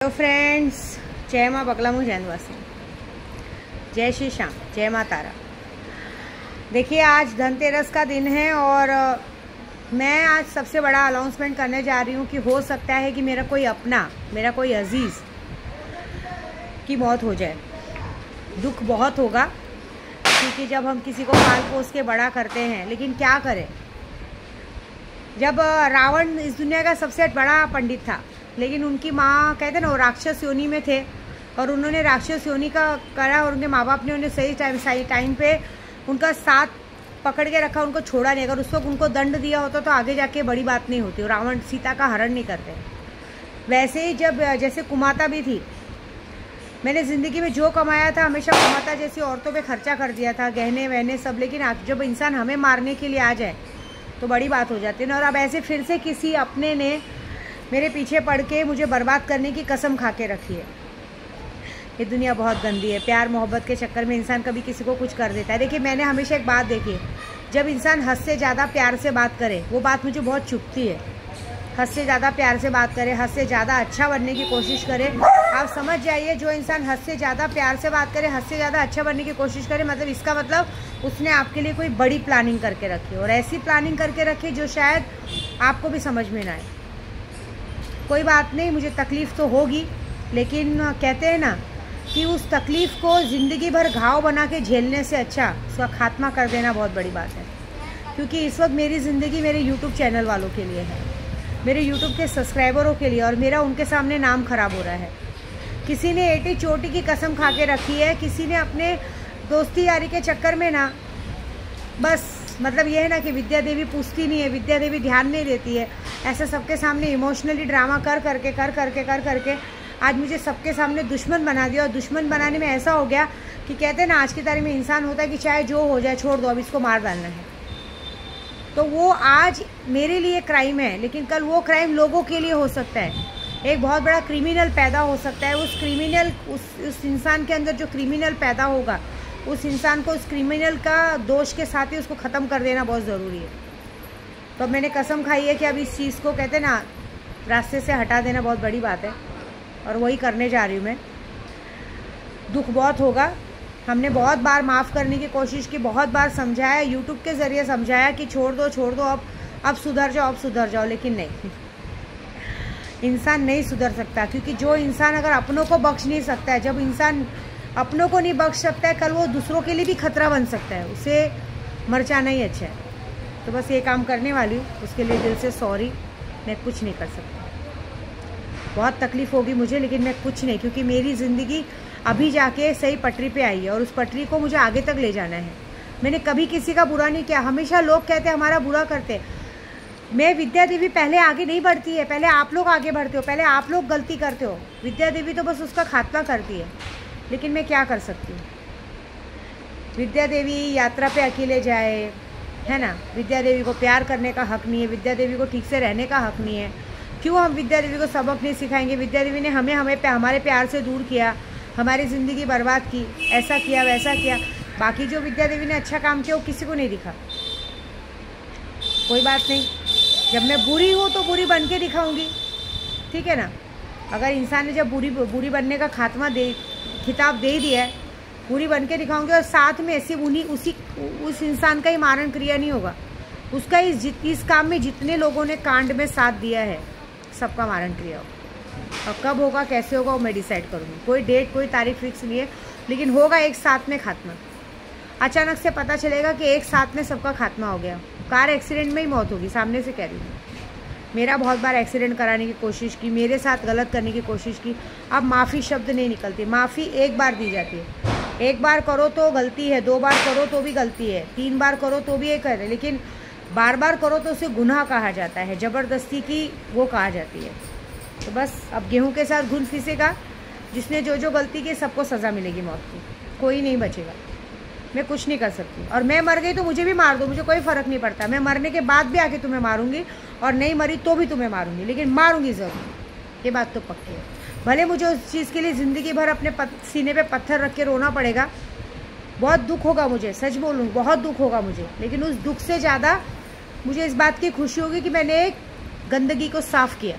Hello friends, जय माँ बगला मुँह जैनवासी, जय श्री श्याम, जय माँ तारा। देखिए, आज धनतेरस का दिन है और मैं आज सबसे बड़ा अनाउंसमेंट करने जा रही हूँ कि हो सकता है कि मेरा कोई अपना, मेरा कोई अजीज़ की मौत हो जाए। दुख बहुत होगा क्योंकि जब हम किसी को पाल पोस के बड़ा करते हैं, लेकिन क्या करें। जब रावण इस दुनिया का सबसे बड़ा पंडित था, लेकिन उनकी माँ कहते ना वो राक्षस योनि में थे और उन्होंने राक्षस योनि का करा और उनके माँ बाप ने उन्हें सही टाइम पे उनका साथ पकड़ के रखा, उनको छोड़ा नहीं। अगर उस वक्त उनको दंड दिया होता तो आगे जाके बड़ी बात नहीं होती, रावण सीता का हरण नहीं करते। वैसे ही जैसे कुमाता भी थी, मैंने ज़िंदगी में जो कमाया था हमेशा कुमाता जैसी औरतों पे खर्चा कर दिया था, गहने वहने सब। लेकिन जब इंसान हमें मारने के लिए आ जाए तो बड़ी बात हो जाती है ना। और अब ऐसे फिर से किसी अपने ने मेरे पीछे पड़ के मुझे बर्बाद करने की कसम खा के रखी है। ये दुनिया बहुत गंदी है। प्यार मोहब्बत के चक्कर में इंसान कभी किसी को कुछ कर देता है। देखिए, मैंने हमेशा एक बात देखी है, जब इंसान हद से ज़्यादा प्यार से बात करे, वो बात मुझे बहुत चुभती है। हद से ज़्यादा प्यार से बात करे, हद से ज़्यादा अच्छा बनने की कोशिश करे। आप समझ जाइए, जो इंसान हद से ज़्यादा प्यार से बात करे, हद से ज़्यादा अच्छा बनने की कोशिश करे, मतलब इसका मतलब उसने आपके लिए कोई बड़ी प्लानिंग करके रखी है। और ऐसी प्लानिंग करके रखी जो शायद आपको भी समझ में ना आए। कोई बात नहीं, मुझे तकलीफ़ तो होगी, लेकिन कहते हैं ना कि उस तकलीफ़ को ज़िंदगी भर घाव बना के झेलने से अच्छा उसका खात्मा कर देना बहुत बड़ी बात है। क्योंकि इस वक्त मेरी ज़िंदगी मेरे यूट्यूब चैनल वालों के लिए है, मेरे यूट्यूब के सब्सक्राइबरों के लिए, और मेरा उनके सामने नाम ख़राब हो रहा है। किसी ने एटी चोटी की कसम खा के रखी है, किसी ने अपने दोस्ती यारी के चक्कर में ना बस मतलब ये है ना कि विद्या देवी पूछती नहीं है, विद्या देवी ध्यान नहीं देती है, ऐसे सबके सामने इमोशनली ड्रामा कर करके आज मुझे सबके सामने दुश्मन बना दिया। और दुश्मन बनाने में ऐसा हो गया कि कहते हैं ना, आज की तारीख में इंसान होता है कि चाहे जो हो जाए छोड़ दो, अब इसको मार डालना है। तो वो आज मेरे लिए क्राइम है, लेकिन कल वो क्राइम लोगों के लिए हो सकता है। एक बहुत बड़ा क्रिमिनल पैदा हो सकता है। उस क्रिमिनल उस इंसान के अंदर जो क्रिमिनल पैदा होगा, उस इंसान को उस क्रिमिनल का दोष के साथ ही उसको ख़त्म कर देना बहुत ज़रूरी है। तो मैंने कसम खाई है कि अब इस चीज़ को कहते हैं ना रास्ते से हटा देना बहुत बड़ी बात है, और वही करने जा रही हूँ मैं। दुख बहुत होगा। हमने बहुत बार माफ़ करने की कोशिश की, बहुत बार समझाया, यूट्यूब के ज़रिए समझाया कि छोड़ दो अब सुधर जाओ, लेकिन नहीं, इंसान नहीं सुधर सकता। क्योंकि जो इंसान अगर अपनों को बख्श नहीं सकता है, जब इंसान अपनों को नहीं बख्श सकता है, कल वो दूसरों के लिए भी खतरा बन सकता है। उसे मर जाना ही अच्छा है। तो बस ये काम करने वाली हूँ, उसके लिए दिल से सॉरी। मैं कुछ नहीं कर सकती, बहुत तकलीफ़ होगी मुझे, लेकिन मैं कुछ नहीं, क्योंकि मेरी ज़िंदगी अभी जाके सही पटरी पे आई है और उस पटरी को मुझे आगे तक ले जाना है। मैंने कभी किसी का बुरा नहीं किया। हमेशा लोग कहते हैं हमारा बुरा करते। मैं विद्या देवी पहले आगे नहीं बढ़ती है, पहले आप लोग आगे बढ़ते हो, पहले आप लोग गलती करते हो। विद्या देवी तो बस उसका खात्मा करती है, लेकिन मैं क्या कर सकती हूँ। विद्या देवी यात्रा पे अकेले जाए, है ना। विद्या देवी को प्यार करने का हक़ नहीं है, विद्या देवी को ठीक से रहने का हक़ नहीं है। क्यों हम विद्या देवी को सबक नहीं सिखाएंगे। विद्या देवी ने हमारे प्यार से दूर किया, हमारी ज़िंदगी बर्बाद की, ऐसा किया वैसा किया। बाकी जो विद्या देवी ने अच्छा काम किया वो किसी को नहीं दिखा। कोई बात नहीं, जब मैं बुरी हूँ तो बुरी बन के दिखाऊँगी, ठीक है ना। अगर इंसान ने जब बुरी बनने का खात्मा खिताब दे दिया है, बुरी बन के दिखाऊंगी। और साथ में ऐसी उस इंसान का ही मारण क्रिया नहीं होगा, उसका इस काम में जितने लोगों ने कांड में साथ दिया है सबका मारण क्रिया होगा। और कब होगा, कैसे होगा, वो मैं डिसाइड करूँगी। कोई डेट, कोई तारीख फिक्स नहीं है, लेकिन होगा एक साथ में खात्मा। अचानक से पता चलेगा कि एक साथ में सबका खात्मा हो गया। कार एक्सीडेंट में ही मौत होगी, सामने से कह रही हूँ। मेरा बहुत बार एक्सीडेंट कराने की कोशिश की, मेरे साथ गलत करने की कोशिश की। अब माफ़ी शब्द नहीं निकलती। माफ़ी एक बार दी जाती है। एक बार करो तो गलती है, 2 बार करो तो भी गलती है, 3 बार करो तो भी एक है, लेकिन बार बार करो तो उसे गुनाह कहा जाता है, ज़बरदस्ती की वो कहा जाती है। तो बस अब गेहूं के साथ घुन फीसेगा। जिसने जो गलती की सबको सज़ा मिलेगी मौत की, कोई नहीं बचेगा। मैं कुछ नहीं कर सकती। और मैं मर गई तो मुझे भी मार दो, मुझे कोई फ़र्क नहीं पड़ता। मैं मरने के बाद भी आके तुम्हें मारूंगी, और नहीं मरी तो भी तुम्हें मारूंगी, लेकिन मारूंगी ज़रूर। ये बात तो पक्की है। भले मुझे उस चीज़ के लिए ज़िंदगी भर अपने सीने पे पत्थर रख के रोना पड़ेगा, बहुत दुख होगा मुझे, सच बोलूँ बहुत दुख होगा मुझे। लेकिन उस दुख से ज़्यादा मुझे इस बात की खुशी होगी कि मैंने एक गंदगी को साफ़ किया,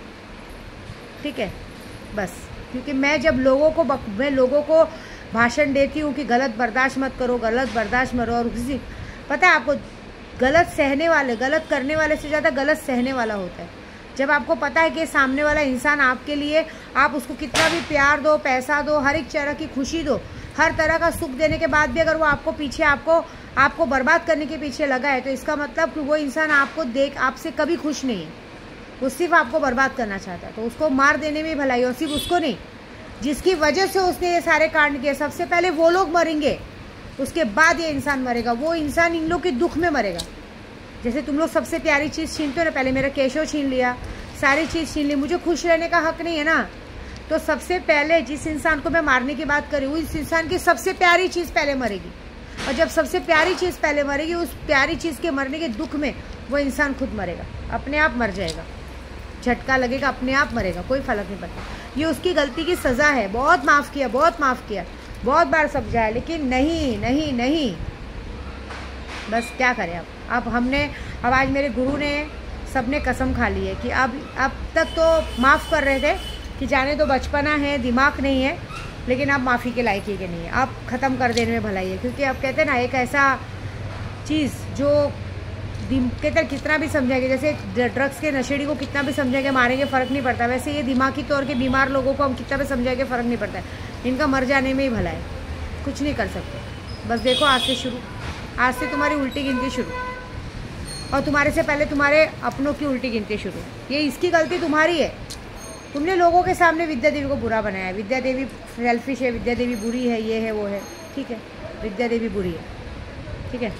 ठीक है। बस क्योंकि मैं जब मैं लोगों को भाषण देती हूँ कि गलत बर्दाश्त मत करो, गलत बर्दाश्त मत करो, और किसी पता है आपको गलत करने वाले से ज़्यादा गलत सहने वाला होता है। जब आपको पता है कि सामने वाला इंसान आपके लिए, आप उसको कितना भी प्यार दो, पैसा दो, हर एक तरह की खुशी दो, हर तरह का सुख देने के बाद भी अगर वो आपको बर्बाद करने के पीछे लगा है, तो इसका मतलब कि वो इंसान आपसे कभी खुश नहीं है, वो सिर्फ आपको बर्बाद करना चाहता है। तो उसको मार देने में भलाई, और सिर्फ उसको नहीं, जिसकी वजह से उसने ये सारे कांड किए, सबसे पहले वो लोग मरेंगे, उसके बाद ये इंसान मरेगा। वो इंसान इन लोग के दुख में मरेगा। जैसे तुम लोग सबसे प्यारी चीज़ छीनते हो ना, पहले मेरा केशव छीन लिया, सारी चीज़ छीन ली, मुझे खुश रहने का हक नहीं है ना। तो सबसे पहले जिस इंसान को मैं मारने की बात कर रही हूँ, उस इंसान की सबसे प्यारी चीज़ पहले मरेगी, और जब सबसे प्यारी चीज़ पहले मरेगी, उस प्यारी चीज़ के मरने के दुख में वो इंसान खुद मरेगा, अपने आप मर जाएगा, झटका लगेगा, अपने आप मरेगा, कोई फर्क नहीं पड़ता। ये उसकी गलती की सज़ा है। बहुत माफ़ किया, बहुत बार समझाया, लेकिन नहीं, बस क्या करें अब अब आज मेरे गुरु ने, सबने कसम खा ली है कि अब तक तो माफ़ कर रहे थे कि जाने तो बचपना है, दिमाग नहीं है, लेकिन अब माफ़ी के लायक ही के नहीं है, अब ख़त्म कर देने में भलाई है। क्योंकि अब कहते हैं ना, एक ऐसा चीज़ जो कहते कितना भी समझाएंगे, जैसे ड्रग्स के नशेड़ी को कितना भी समझाएंगे, मारेंगे, फ़र्क नहीं पड़ता, वैसे ये दिमागी तौर के बीमार लोगों को हम कितना भी समझाएंगे, फ़र्क नहीं पड़ता है, इनका मर जाने में ही भला है, कुछ नहीं कर सकते। बस देखो, आज से तुम्हारी उल्टी गिनती शुरू, और तुम्हारे से पहले तुम्हारे अपनों की उल्टी गिनती शुरू। ये इसकी गलती तुम्हारी है, तुमने लोगों के सामने विद्या देवी को बुरा बनाया। विद्या देवी सेल्फिश है, विद्या देवी बुरी है, ये है वो है, ठीक है, विद्या देवी बुरी है, ठीक है।